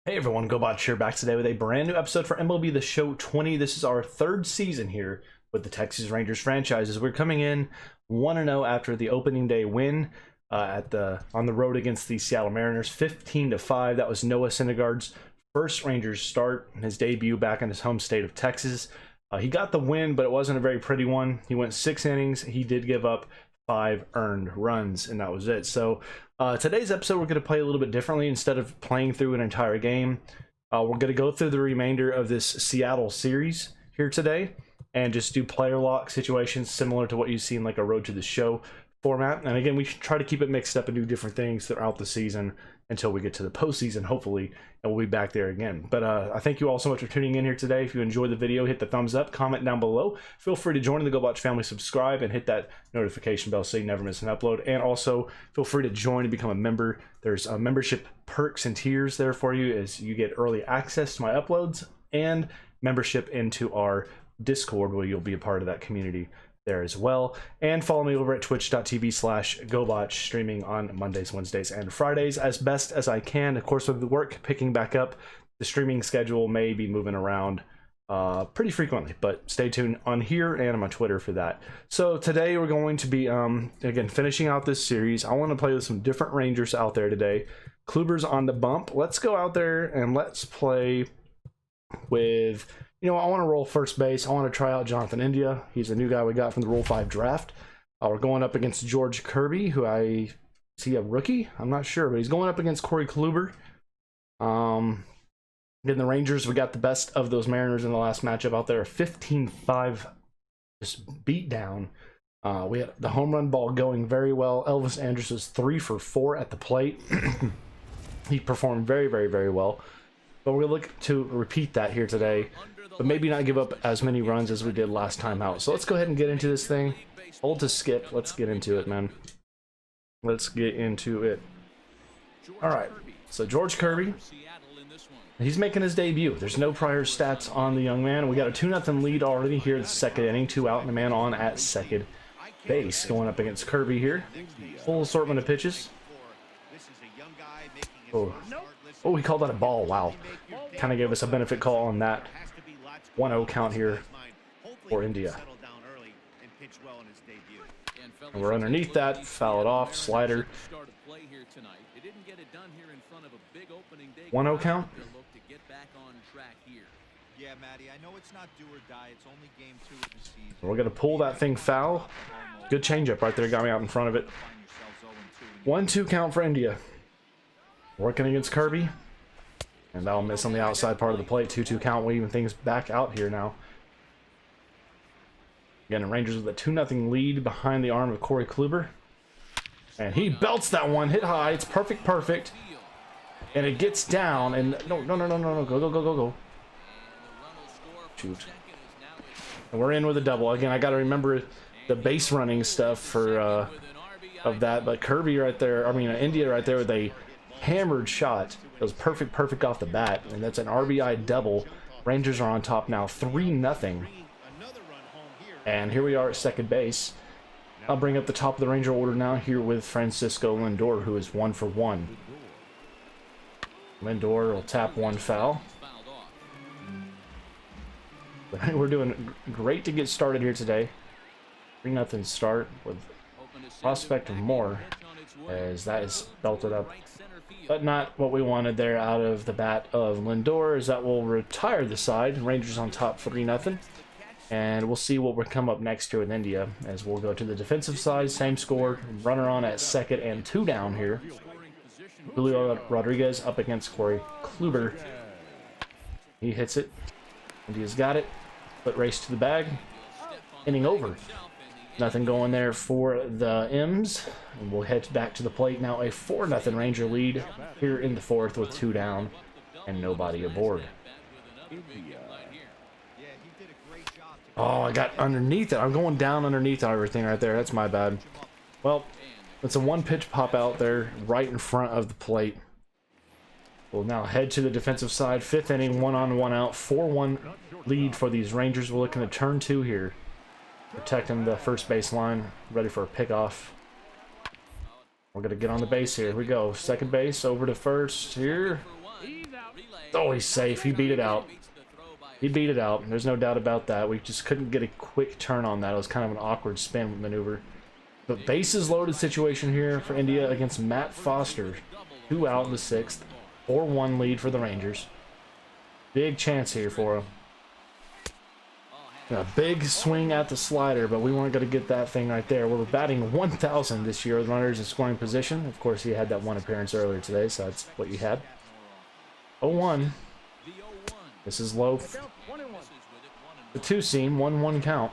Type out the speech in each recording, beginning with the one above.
Hey everyone, Gobotch here, back today with a brand new episode for MLB The Show 20. This is our third season here with the Texas Rangers franchises. We're coming in 1-0 after the opening day win on the road against the Seattle Mariners, 15-5. That was Noah Syndergaard's first Rangers start, his debut back in his home state of Texas. He got the win, but it wasn't a very pretty one. He went 6 innings. He did give up 5 earned runs, and that was it. So today's episode, we're going to play a little bit differently. Instead of playing through an entire game, we're going to go through the remainder of this Seattle series here today and just do player lock situations similar to what you see in like a Road to the Show format. And again, we try to keep it mixed up and do different things throughout the season until we get to the postseason, hopefully, and we'll be back there again. But I thank you all so much for tuning in here today. If you enjoyed the video, hit the thumbs up, comment down below. Feel free to join the Gobotch family, subscribe, and hit that notification bell so you never miss an upload. And also, feel free to join and become a member. There's membership perks and tiers there for you as you get early access to my uploads and membership into our Discord, where you'll be a part of that community there as well. And follow me over at twitch.tv/Gobotch, streaming on Mondays, Wednesdays, and Fridays as best as I can. Of course, with the work picking back up, the streaming schedule may be moving around pretty frequently, but stay tuned on here and on my Twitter for that. So today we're going to be again finishing out this series. I want to play with some different Rangers out there today. Kluber's on the bump. Let's go out there and let's play with, I want to roll first base. I want to try out Jonathan India. He's a new guy we got from the Rule 5 draft. We're going up against George Kirby, who is he a rookie? I'm not sure, but he's going up against Corey Kluber. In the Rangers, we got the best of those Mariners in the last matchup out there. 15-5 just beat down. We had the home run ball going very well. Elvis Andrus was 3 for 4 at the plate. He performed very, very, very well. But we're going to look to repeat that here today, but maybe not give up as many runs as we did last time out. So let's go ahead and get into this thing. Hold to skip. Let's get into it, man. Let's get into it. All right. So George Kirby, he's making his debut. There's no prior stats on the young man. We got a 2-0 lead already here in the second inning. 2 out and a man on at second base. Going up against Kirby here. Full assortment of pitches. Oh, he called that a ball. Wow. Kind of gave us a benefit call on that 1-0 count here for India. And we're underneath that. Foul it off. Slider. 1-0 count. We're going to pull that thing foul. Good changeup right there. Got me out in front of it. 1-2 count for India. Working against Kirby, and that'll miss on the outside part of the plate. 2-2 count. We'll even things back out here now. Again, the Rangers with a 2-0 lead behind the arm of Corey Kluber, and he belts that one, hit high. It's perfect, and it gets down. And no, go. Shoot. And we're in with a double again. I got to remember the base running stuff for of that, but Kirby right there. I mean, India right there with a hammered shot. It was perfect off the bat, and that's an RBI double. Rangers are on top now, 3-0. And here we are at second base. I'll bring up the top of the Ranger order now here with Francisco Lindor, who is 1 for 1. Lindor will tap one foul. We're doing great to get started here today. 3-0 start with prospect of more, as that is belted up. But not what we wanted there out of the bat of Lindor, as that will retire the side. Rangers on top 3-0. And we'll see what will come up next here with India, as we'll go to the defensive side. Same score. Runner on at second and 2 down here. Julio Rodriguez up against Corey Kluber. He hits it. India's got it. But race to the bag. Inning over. Nothing going there for the M's. And we'll head back to the plate now. A 4-0 Ranger lead here in the 4th with 2 down and nobody aboard. Oh, I got underneath it. I'm going down underneath everything right there. That's my bad. Well, it's a 1-pitch pop out there right in front of the plate. We'll now head to the defensive side. 5th inning, 1 on, 1 out. 4-1 lead for these Rangers. We're looking to turn 2 here. Protecting the first base line, ready for a pickoff. We're going to get on the base here. Here we go. Second base over to first here. Oh, he's safe. He beat it out. He beat it out. There's no doubt about that. We just couldn't get a quick turn on that. It was kind of an awkward spin maneuver. But bases loaded situation here for India against Matt Foster. 2 out in the 6th. 4-1 lead for the Rangers. Big chance here for him. A big swing at the slider, but we weren't going to get that thing right there. We're batting 1,000 this year with runners in scoring position. Of course, he had that one appearance earlier today, so that's what you had. 0-1. This is low. The 2-seam, 1-1 count.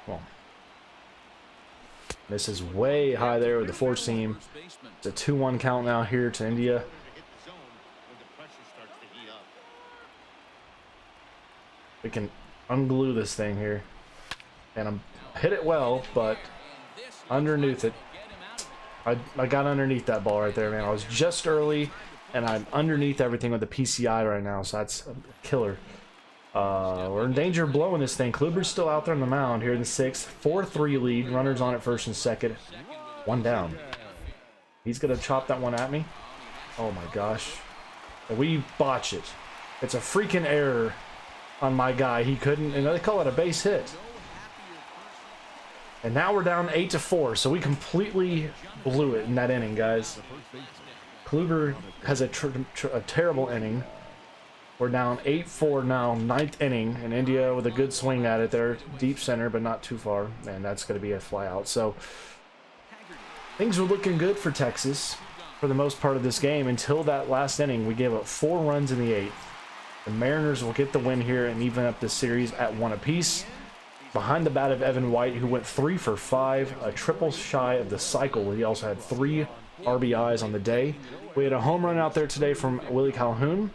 Well, this is way high there with the 4-seam. It's a 2-1 count now here to India. We can unglue this thing here. And I'm hit it well, but underneath it. I got underneath that ball right there, man. I was just early, and I'm underneath everything with the PCI right now, so that's a killer. We're in danger of blowing this thing. Kluber's still out there on the mound here in the 6th. 4-3 lead. Runners on at first and second. 1 down. He's going to chop that one at me. Oh, my gosh. We botch it. It's a freaking error on my guy. He couldn't, and they call it a base hit. And now we're down 8-4, so we completely blew it in that inning, guys. Kluber has a terrible inning. We're down 8-4 now, 9th inning, and India with a good swing at it there. Deep center, but not too far. And that's going to be a fly out. So things were looking good for Texas for the most part of this game until that last inning. We gave up 4 runs in the 8th. The Mariners will get the win here and even up this series at 1 apiece. Behind the bat of Evan White, who went 3 for 5, a triple shy of the cycle. He also had 3 RBIs on the day. We had a home run out there today from Willie Calhoun,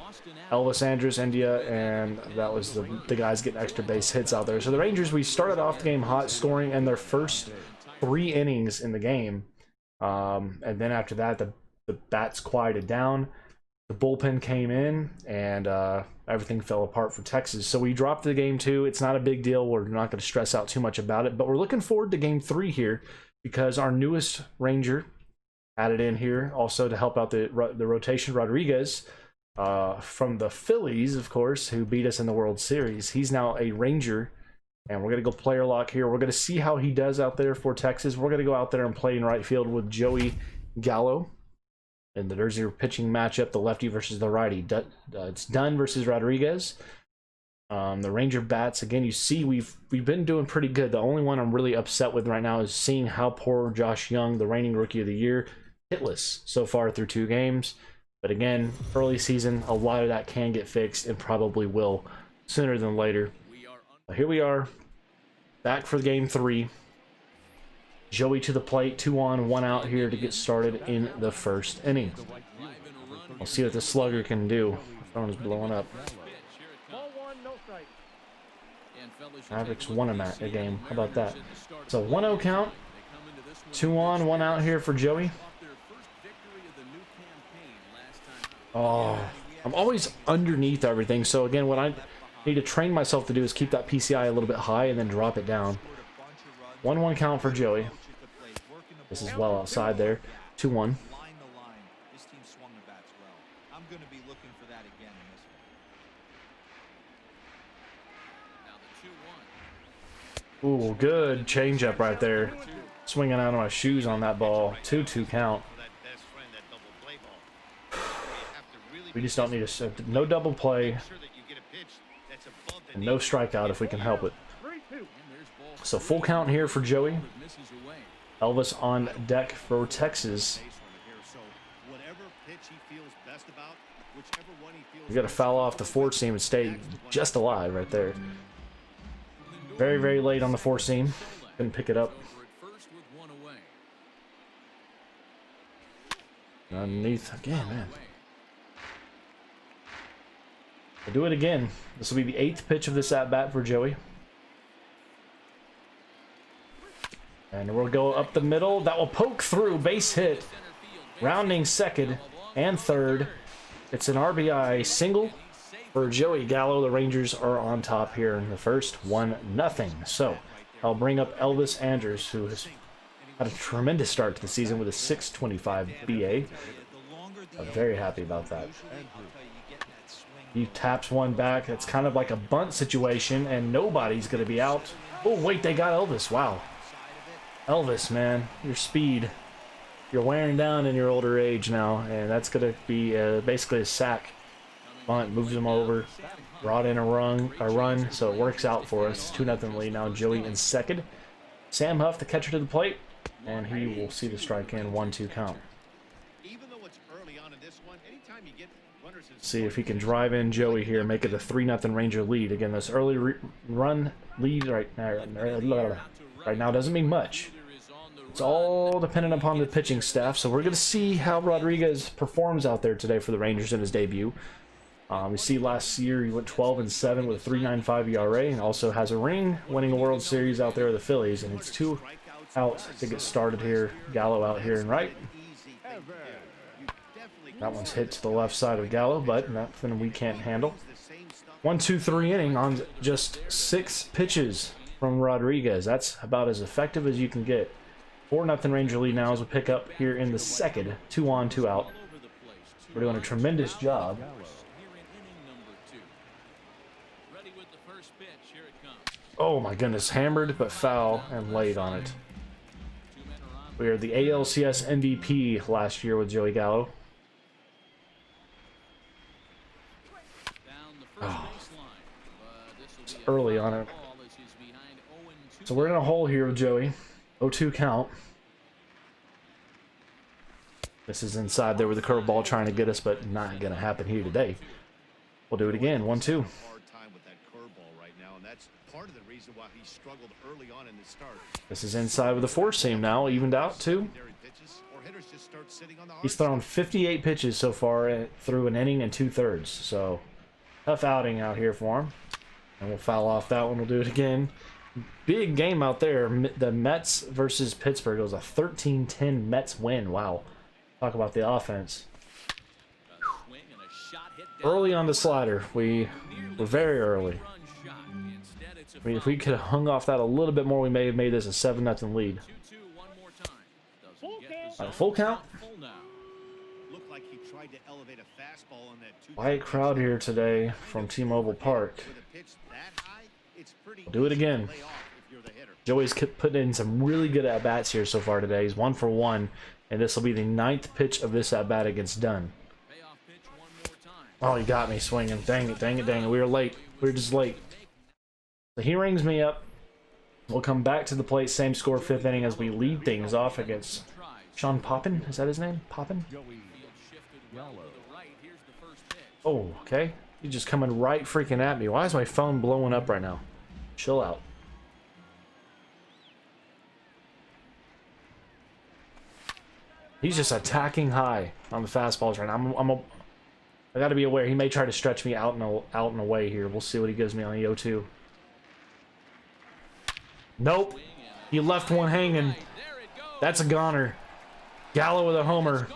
Elvis Andrus, India, and that was the guys getting extra base hits out there. So the Rangers, we started off the game hot, scoring in their first 3 innings in the game. And then after that, the bats quieted down. The bullpen came in, and everything fell apart for Texas. So we dropped the game 2. It's not a big deal. We're not going to stress out too much about it. But we're looking forward to game 3 here because our newest Ranger added in here also to help out the rotation, Rodriguez, from the Phillies, of course, who beat us in the World Series. He's now a Ranger, and we're going to go player lock here. We're going to see how he does out there for Texas. We're going to go out there and play in right field with Joey Gallo. And there's your pitching matchup, the lefty versus the righty. It's Dunn versus Rodriguez. The Ranger bats, again, you see we've been doing pretty good. The only one I'm really upset with right now is seeing how poor Josh Young, the reigning Rookie of the Year, hitless so far through 2 games. But again, early season, a lot of that can get fixed and probably will sooner than later. But here we are, back for game 3. Joey to the plate, 2 on, 1 out here to get started in the first inning. We'll see what the slugger can do. The phone is blowing up. Mavericks won a game. How about that? So 1-0 count. 2 on, 1 out here for Joey. Oh, I'm always underneath everything. So again, what I need to train myself to do is keep that PCI a little bit high and then drop it down. 1-1 count for Joey. This is well outside there. 2-1. Ooh, good changeup right there. Swinging out of my shoes on that ball. 2-2 count. We just don't need a no double play and no strikeout if we can help it. So full count here for Joey. Elvis on deck for Texas. We got to foul off the 4-seam and stay just alive right there. Very, very late on the 4-seam. Couldn't pick it up. Underneath again, man. We'll do it again. This will be the 8th pitch of this at-bat for Joey. And we'll go up the middle. That will poke through. Base hit. Rounding second and third. It's an RBI single for Joey Gallo. The Rangers are on top here in the first, 1-0. So I'll bring up Elvis Andrus, who has Had a tremendous start to the season with a 625 BA. I'm very happy about that. He taps one back. It's kind of like a bunt situation, and nobody's going to be out. Oh, wait, they got Elvis. Wow. Elvis, man, your speed. You're wearing down in your older age now, and that's going to be basically a sack. Bunt moves him over. Brought in a run, so it works out for us. 2-0 lead now. Joey in second. Sam Huff, the catcher, to the plate, and he will see the strike in 1-2 count. See if he can drive in Joey here, make it a 3-0 Ranger lead. Again, this early run lead right now doesn't mean much. It's all dependent upon the pitching staff, so we're going to see how Rodriguez performs out there today for the Rangers in his debut. We see last year he went 12-7 with a 3.95 ERA, and also has a ring, winning a World Series out there with the Phillies. And it's 2 out to get started here. Gallo out here and right. That one's hit to the left side of Gallo, but nothing we can't handle. 1-2-3 inning on just 6 pitches from Rodriguez. That's about as effective as you can get. 4-0 Ranger lead now as we pick up here in the second. 2 on, 2 out. We're doing a tremendous job. Oh my goodness, hammered but foul and laid on it. We are the ALCS MVP last year with Joey Gallo. Oh, it's early on it. So we're in a hole here with Joey. 0-2 count. This is inside there with the curveball trying to get us, but not going to happen here today. We'll do it again. 1-2. This is inside with the four seam now, evened out too. He's thrown 58 pitches so far through an inning and 2/3. So tough outing out here for him. And we'll foul off that one. We'll do it again. Big game out there. The Mets versus Pittsburgh. It was a 13-10 Mets win. Wow. Talk about the offense. Early on the slider. We were very early. I mean, if we could have hung off that a little bit more, we may have made this a 7-0 lead. Full count. Quiet crowd here today from T-Mobile Park. We'll do it again. Joey's putting in some really good at-bats here so far today. He's 1 for 1, and this will be the 9th pitch of this at-bat against Dunn. Oh, he got me swinging. Dang it, dang it, dang it. We were late. We were just late. So he rings me up. We'll come back to the plate. Same score, 5th inning, as we lead things off against Sean Poppin. Is that his name? Poppin? Oh, okay. He's just coming right freaking at me. Why is my phone blowing up right now? Chill out. He's just attacking high on the fastballs right now. I got to be aware. He may try to stretch me out and away here. We'll see what he gives me on the 0-2. Nope. He left one hanging. That's a goner. Gallo with a homer.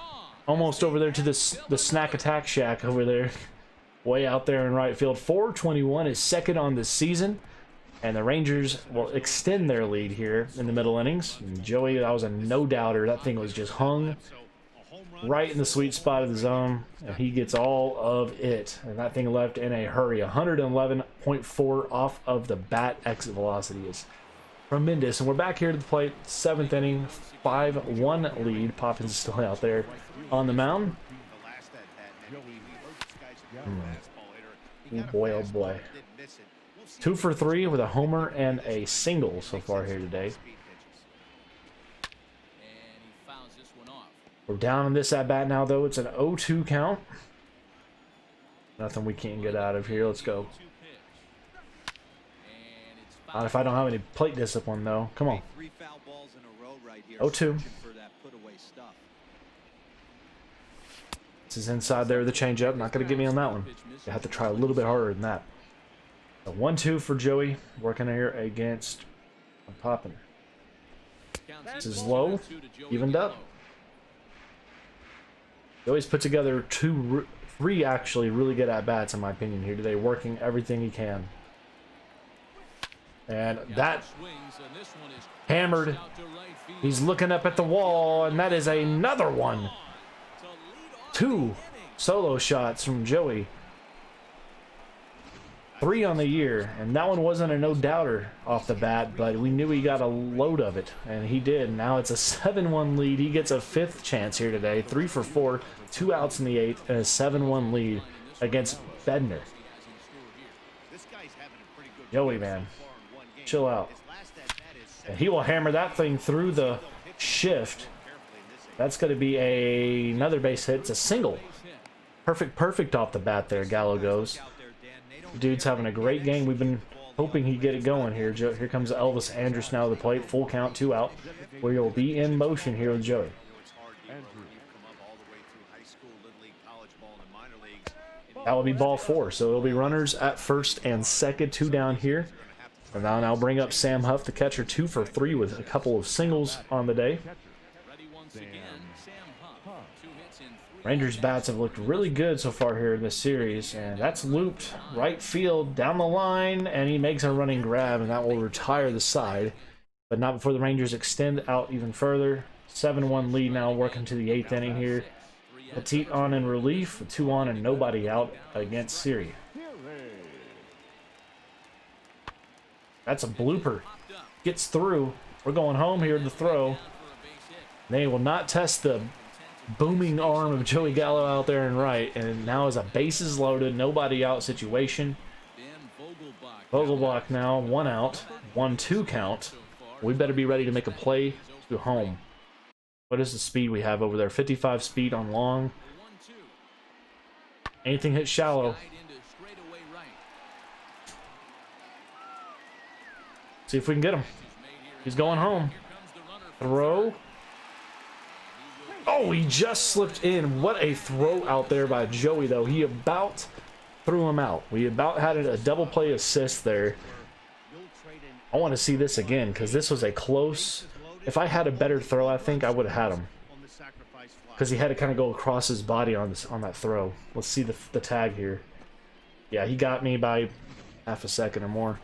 Almost over there to the snack attack shack over there. Way out there in right field. 421 is second on the season. And the Rangers will extend their lead here in the middle innings. And Joey, that was a no-doubter. That thing was just hung right in the sweet spot of the zone. And he gets all of it. And that thing left in a hurry. 111.4 off of the bat. Exit velocity is tremendous. And we're back here to the plate. 7th inning. 5-1 lead. Poppins is still out there on the mound. Oh boy, oh boy. 2 for 3 with a homer and a single so far here today. We're down in this at-bat now, though. It's an 0-2 count. Nothing we can't get out of here. Let's go. Not if I don't have any plate discipline, though. Come on. 0-2. This is inside there with the changeup. Not going to get me on that one. You have to try a little bit harder than that. A 1-2 for Joey. Working here against Poppin. This is low. Evened up. Joey's put together 3 actually really good at-bats in my opinion here today. Working everything he can. And that hammered. He's looking up at the wall, and that is another one. 2 solo shots from Joey. 3 on the year, and that one wasn't a no-doubter off the bat, but we knew he got a load of it, and he did. Now it's a 7-1 lead. He gets a 5th chance here today. 3 for 4, 2 outs in the 8th, and a 7-1 lead against Bednar. Joey, man, chill out. And he will hammer that thing through the shift. That's going to be another base hit. It's a single. Perfect off the bat there, Gallo goes. Dude's having a great game. We've been hoping he'd get it going here. Here comes Elvis Andrus now to the plate. Full count, 2 out. We will be in motion here with Joey. That will be ball 4. So it'll be runners at first and second, 2 down here. And now I'll bring up Sam Huff, the catcher, 2 for 3 with a couple of singles on the day. Rangers bats have looked really good so far here in this series, and that's looped right field down the line, and he makes a running grab, and that will retire the side, but not before the Rangers extend out even further. 7-1 lead now, working to the 8th inning here. Petit on in relief, 2 on and nobody out against Siri. That's a blooper. Gets through. We're going home here to throw. They will not test the booming arm of Joey Gallo out there and right, and now is a bases loaded, nobody out situation. Vogelbach now, 1 out, 1-2 count. We better be ready to make a play to home. What is the speed we have over there? 55 speed on long. Anything hit shallow. See if we can get him. He's going home. Throw. Oh, he just slipped in. What a throw out there by Joey, though. He about threw him out. We about had a double play assist there. I want to see this again because this was a close. If I had a better throw, I think I would have had him because he had to kind of go across his body on that throw. Let's see the tag here. Yeah, he got me by half a second or more.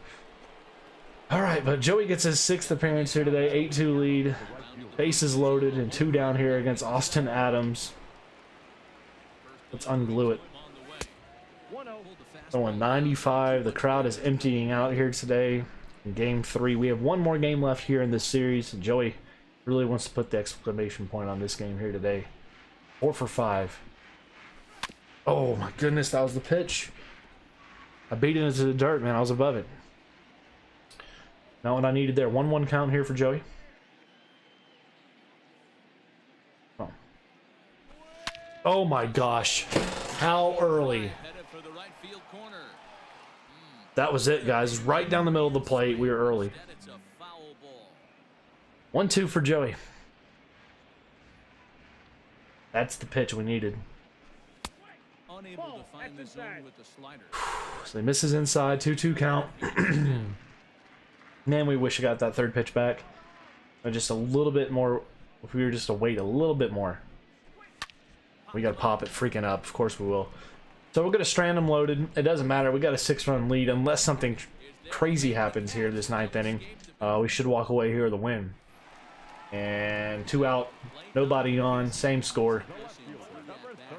All right, but Joey gets his 6th appearance here today. 8-2 lead. Bases loaded and 2 down here against Austin Adams. Let's unglue it. Going 95. The crowd is emptying out here today in Game 3. We have 1 more game left here in this series. Joey really wants to put the exclamation point on this game here today. 4 for 5. Oh my goodness, that was the pitch. I beat it into the dirt, man. I was above it. Not what I needed there. 1-1 count here for Joey. Oh my gosh. How early. That was it, guys. Right down the middle of the plate. We were early. 1-2 for Joey. That's the pitch we needed. So he misses inside. 2-2 count. Man, we wish I got that 3rd pitch back. Or just a little bit more. If we were just to wait a little bit more. We got to pop it freaking up. Of course we will. So we're going to strand them loaded. It doesn't matter. We got a 6-run lead. Unless something crazy happens here this 9th inning, we should walk away here with a win. And 2 out. Nobody on. Same score.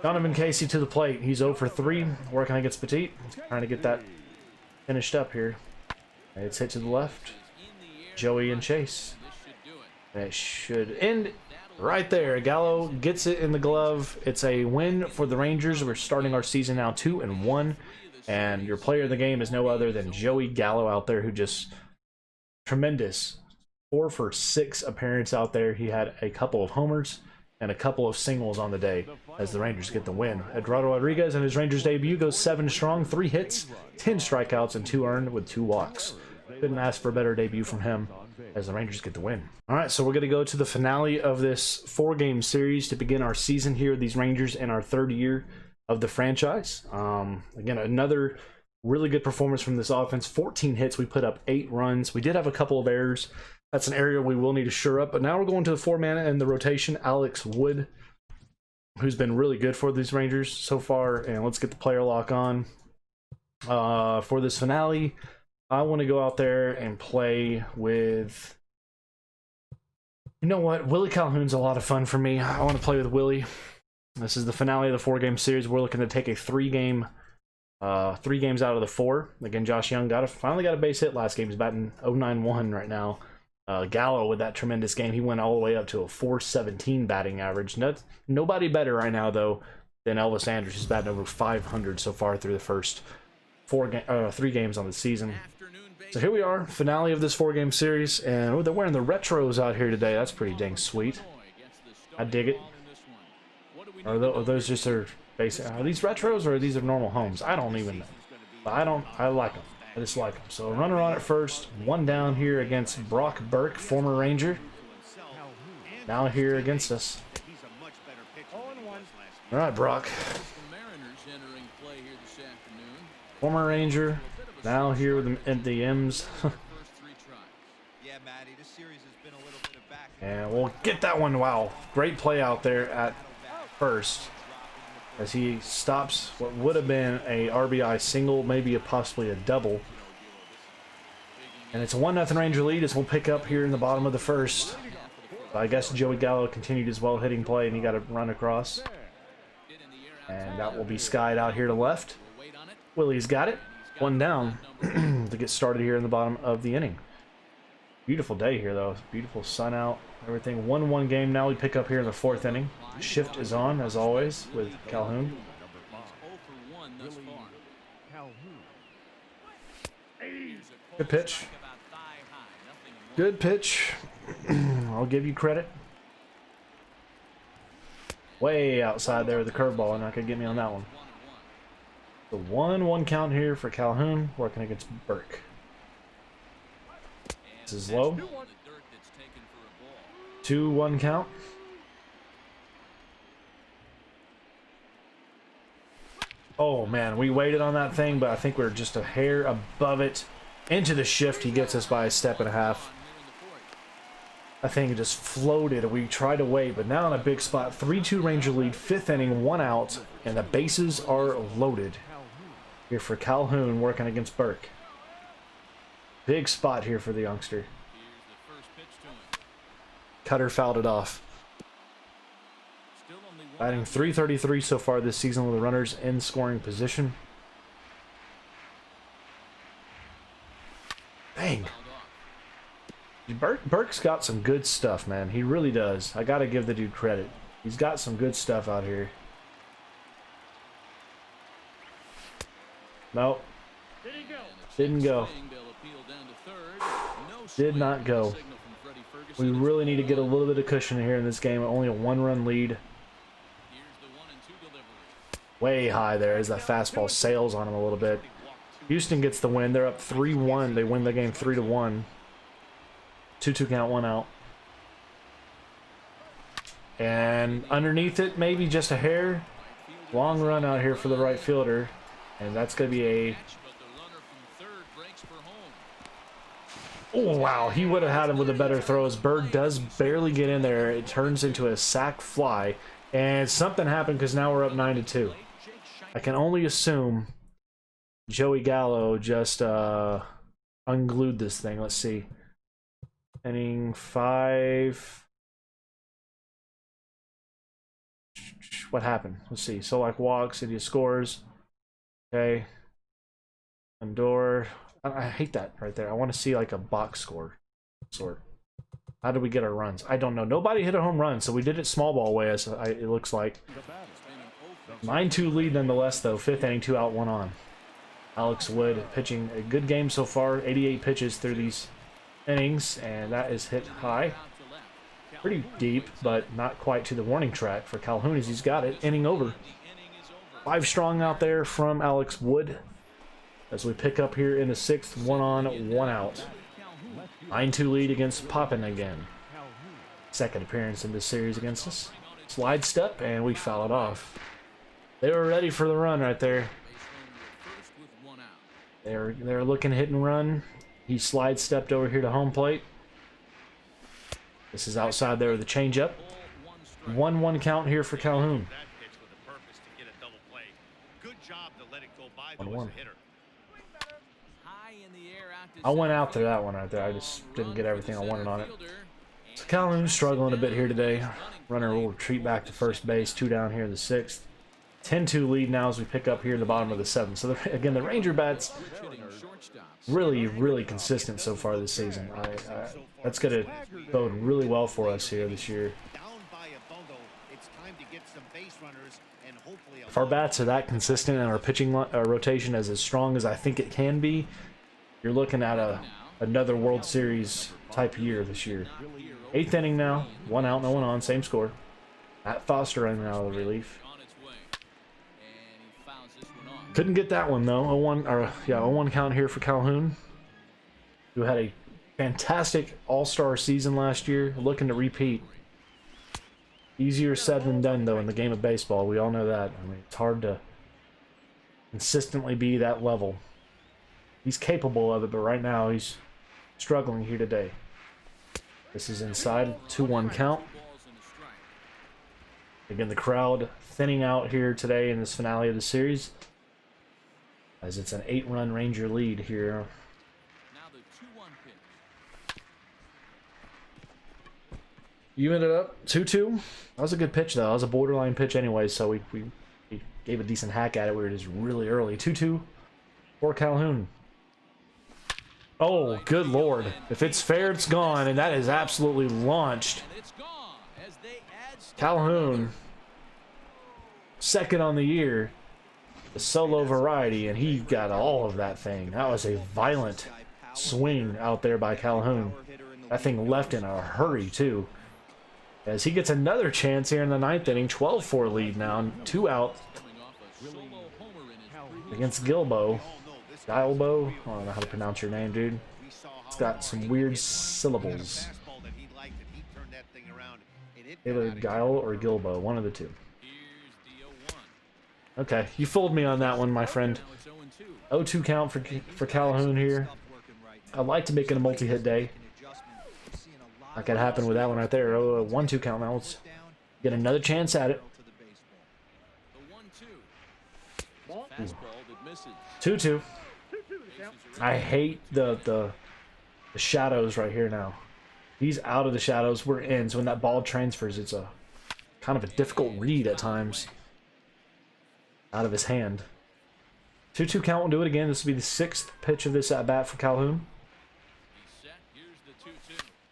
Donovan Casey to the plate. He's 0 for 3. Working against Petit. Trying to get that finished up here. It's hit to the left. Joey and Chase. And it should end right there. Gallo gets it in the glove. It's a win for the Rangers. We're starting our season now 2-1. And your player of the game is no other than Joey Gallo out there, who just tremendous. 4 for 6 appearance out there. He had a couple of homers and a couple of singles on the day as the Rangers get the win. Eduardo Rodriguez in his Rangers debut goes 7 strong, 3 hits, 10 strikeouts, and 2 earned with 2 walks. Couldn't ask for a better debut from him as the Rangers get the win. All right, so we're going to go to the finale of this 4-game series to begin our season here with these Rangers in our 3rd year of the franchise. Again, another really good performance from this offense. 14 hits. We put up 8 runs. We did have a couple of errors. That's an area we will need to shore up. But now we're going to the 4-man and the rotation. Alex Wood, who's been really good for these Rangers so far. And let's get the player lock on for this finale. I want to go out there and play with... You know what? Willie Calhoun's a lot of fun for me. I want to play with Willie. This is the finale of the 4-game series. We're looking to take a 3-game, 3 games out of the 4. Again, Josh Young finally got a base hit last game. He's batting 0.91 right now. Gallo with that tremendous game, he went all the way up to a 417 batting average. Nobody better right now though than Elvis Andrus, who's batting over 500 so far through the first 3 games on the season. So here we are, finale of this 4-game series, and oh, they're wearing the retros out here today. That's pretty dang sweet. I dig it. Are those just their basic? Are these retros or are these normal homes? I don't even know. But I like them. I just like them. So a runner on at first, 1 down here against Brock Burke, former Ranger. Now here against us. All right, Brock. Former Ranger, now here with the M's. And we'll get that one. Wow, great play out there at first as he stops what would have been a RBI single, maybe possibly a double. And it's a 1-0 Ranger lead as we'll pick up here in the bottom of the first. I guess Joey Gallo continued his well-hitting play and he got a run across. And that will be skied out here to left. Willie's got it. 1 down to get started here in the bottom of the inning. Beautiful day here, though. Beautiful sun out. Everything 1-1 game. Now we pick up here in the 4th inning. Shift is on, as always, with Calhoun. Good pitch. Good pitch. I'll give you credit. Way outside there with the curveball, and not gonna get me on that one. The 1-1 count here for Calhoun, working against Burke. This is low. 2-1 count. Oh man, we waited on that thing, but I think we're just a hair above it. Into the shift, he gets us by a step and a half. I think it just floated. We tried to wait, but now in a big spot. 3-2 Ranger lead, 5th inning, 1 out, and the bases are loaded. Here for Calhoun working against Burke. Big spot here for the youngster. Cutter fouled it off. Batting .333 so far this season with the runners in scoring position. Dang. Burke's got some good stuff, man. He really does. I gotta give the dude credit. He's got some good stuff out here. Nope. Didn't go. Did not go. We really need to get a little bit of cushion here in this game. Only a 1-run lead. Way high there as that fastball sails on him a little bit. Houston gets the win. They're up 3-1. They win the game 3-1. 2-2 count, 1 out. And underneath it, maybe just a hair. Long run out here for the right fielder. And that's going to be a... Oh, wow. He would have had him with a better throw. As Bird does barely get in there. It turns into a sac fly. And something happened because now we're up 9-2. I can only assume Joey Gallo just unglued this thing. Let's see. Inning 5. What happened? Let's see. Solak walks and he scores. Okay. Andor. I hate that right there. I want to see like a box score sort. How did we get our runs? I don't know. Nobody hit a home run, so we did it small ball way, as it looks like. 9-2 lead nonetheless, though. 5th inning, 2 out, 1 on. Alex Wood pitching a good game so far. 88 pitches through these innings, and that is hit high. Pretty deep, but not quite to the warning track for Calhoun as he's got it. Inning over. 5 strong out there from Alex Wood. As we pick up here in the 6th, 1 on, 1 out. 9-2 lead against Poppin again. Second appearance in this series against us. Slide step, and we foul it off. They were ready for the run right there. They're looking hit and run. He slide stepped over here to home plate. This is outside there with a changeup. 1-1 count here for Calhoun. 1-1. I went out to that one right there. I just didn't get everything I wanted on it. So Calhoun's struggling a bit here today. Runner will retreat back to first base. 2 down here in the 6th. 10-2 lead now as we pick up here in the bottom of the 7th. So again, the Ranger bats really consistent so far this season. That's going to bode really well for us here this year. If our bats are that consistent and our pitching rotation is as strong as I think it can be, you're looking at another World Series type year this year. 8th inning now, 1 out, no one on, same score. Matt Foster running out of the relief. Couldn't get that one though. 0-1 count here for Calhoun, who had a fantastic All-Star season last year, looking to repeat. Easier said than done though in the game of baseball. We all know that. I mean, it's hard to consistently be that level. He's capable of it, but right now he's struggling here today. This is inside, 2-1 count. Again, the crowd thinning out here today in this finale of the series, as it's an 8-run Ranger lead here. You ended up 2-2. That was a good pitch, though. That was a borderline pitch anyway, so we gave a decent hack at it. We were just really early. 2-2 for Calhoun. Oh, good lord. If it's fair, it's gone, and that is absolutely launched. Calhoun, second on the year, the solo variety, and he got all of that thing. That was a violent swing out there by Calhoun. That thing left in a hurry, too. As he gets another chance here in the 9th inning, 12-4 lead now, 2 out against Gilbo. Gilbo? I don't know how to pronounce your name, dude. It's got some weird syllables. Either Guile or Gilbo, one of the two. Okay, you fooled me on that one, my friend. 0-2 count for Calhoun here. I'd like to make it a multi-hit day. That could happen with that one right there. 1-2 count now. Let's get another chance at it. 2-2. I hate the shadows right here now. He's out of the shadows. We're in. So when that ball transfers, it's a kind of a difficult read at times. Out of his hand. 2-2 count. We'll do it again. This will be the 6th pitch of this at-bat for Calhoun.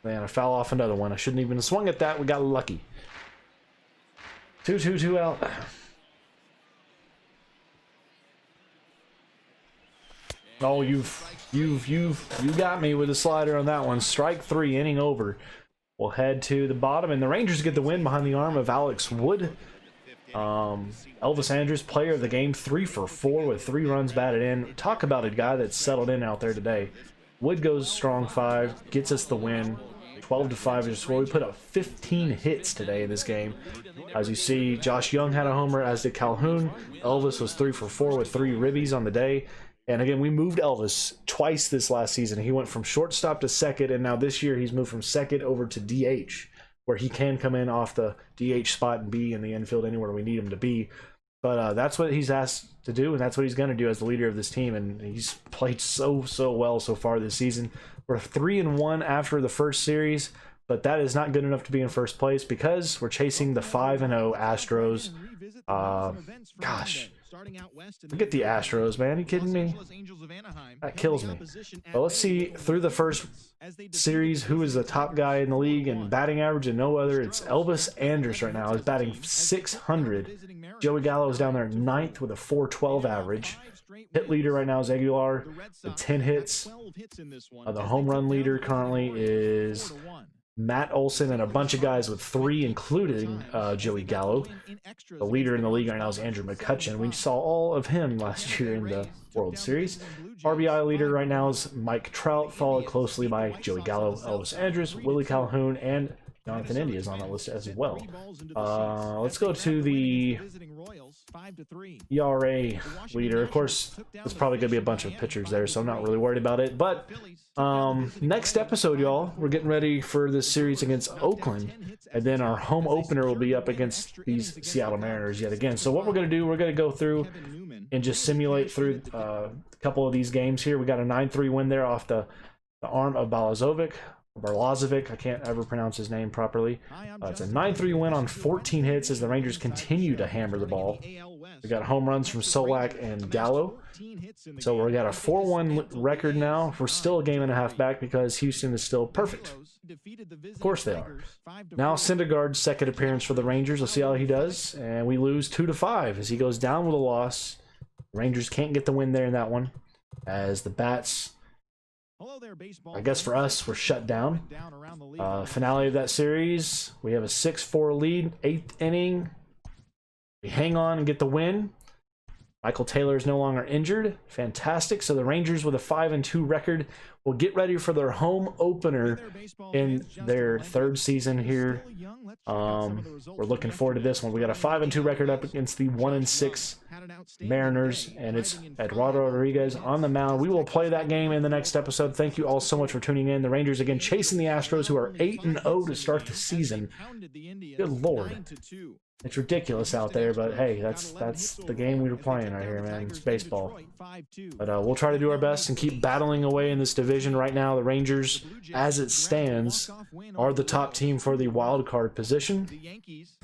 Man, I foul off another one. I shouldn't even have swung at that. We got lucky. 2-2 out. Oh, you got me with a slider on that one. Strike 3, inning over. We'll head to the bottom, and the Rangers get the win behind the arm of Alex Wood. Elvis Andrus, player of the game, 3 for 4 with 3 runs batted in. Talk about a guy that's settled in out there today. Wood goes strong 5, gets us the win. 12-5 is the score. We put up 15 hits today in this game. As you see, Josh Young had a homer, as did Calhoun. Elvis was 3 for 4 with 3 ribbies on the day. And again, we moved Elvis twice this last season. He went from shortstop to second, and now this year he's moved from second over to DH, where he can come in off the DH spot and be in the infield anywhere we need him to be. But that's what he's asked to do, and that's what he's going to do as the leader of this team. And he's played so well so far this season. We're 3-1 after the first series, but that is not good enough to be in first place because we're chasing the 5-0 Astros. Gosh, forget the Astros, man. Are you kidding me? That kills me. But let's see through the first series who is the top guy in the league in batting average, and no other. It's Elvis Andrus right now. He's batting .600. Joey Gallo is down there 9th with a .412 average. Hit leader right now is Aguilar with 10 hits. The home run leader currently is Matt Olson and a bunch of guys with 3, including Joey Gallo. The leader in the league right now is Andrew McCutcheon. We saw all of him last year in the World Series. RBI leader right now is Mike Trout, followed closely by Joey Gallo, Elvis Andrus, Willie Calhoun, and Jonathan India is on that list as well. Let's go to the ERA leader. Of course, there's probably going to be a bunch of pitchers there, so I'm not really worried about it. But next episode, y'all, we're getting ready for this series against Oakland. And then our home opener will be up against these Seattle Mariners yet again. So what we're going to do, we're going to go through and just simulate through couple of these games here. We got a 9-3 win there off the arm of Barlazovic. I can't ever pronounce his name properly. It's a 9-3 win on 14 hits as the Rangers continue to hammer the ball. We got home runs from Solak and Gallo. So we got a 4-1 record now. We're still a game and a half back because Houston is still perfect. Of course they are. Now Syndergaard's second appearance for the Rangers. We'll see how he does. And we lose 2-5 as he goes down with a loss. Rangers can't get the win there in that one as the Bats, I guess for us, we're shut down. Finale of that series, we have a 6-4 lead, 8th inning. We hang on and get the win. Michael Taylor is no longer injured. Fantastic. So the Rangers with a 5-2 record will get ready for their home opener in their third season here. We're looking forward to this one. We got a 5-2 record up against the 1-6 Mariners, and it's Eduardo Rodriguez on the mound. We will play that game in the next episode. Thank you all so much for tuning in. The Rangers again chasing the Astros, who are 8-0 to start the season. Good Lord. It's ridiculous out there, but hey, that's the game we were playing right here, man. It's baseball. But we'll try to do our best and keep battling away in this division. Right now, the Rangers, as it stands, are the top team for the wild card position.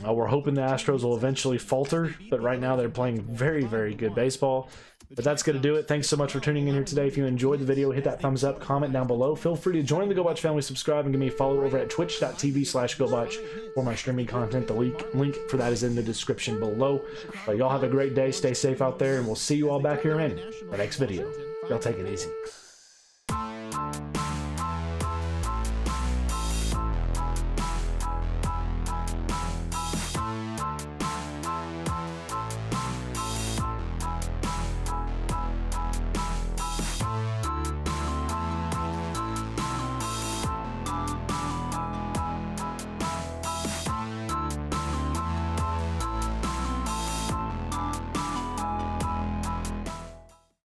We're hoping the Astros will eventually falter, but right now they're playing very, very good baseball. But that's going to do it. Thanks so much for tuning in here today. If you enjoyed the video, hit that thumbs up, comment down below. Feel free to join the Gobotch family, subscribe, and give me a follow over at twitch.tv/Gobotch for my streaming content. The link for that is in the description below. Y'all have a great day. Stay safe out there, and we'll see you all back here in our next video. Y'all take it easy.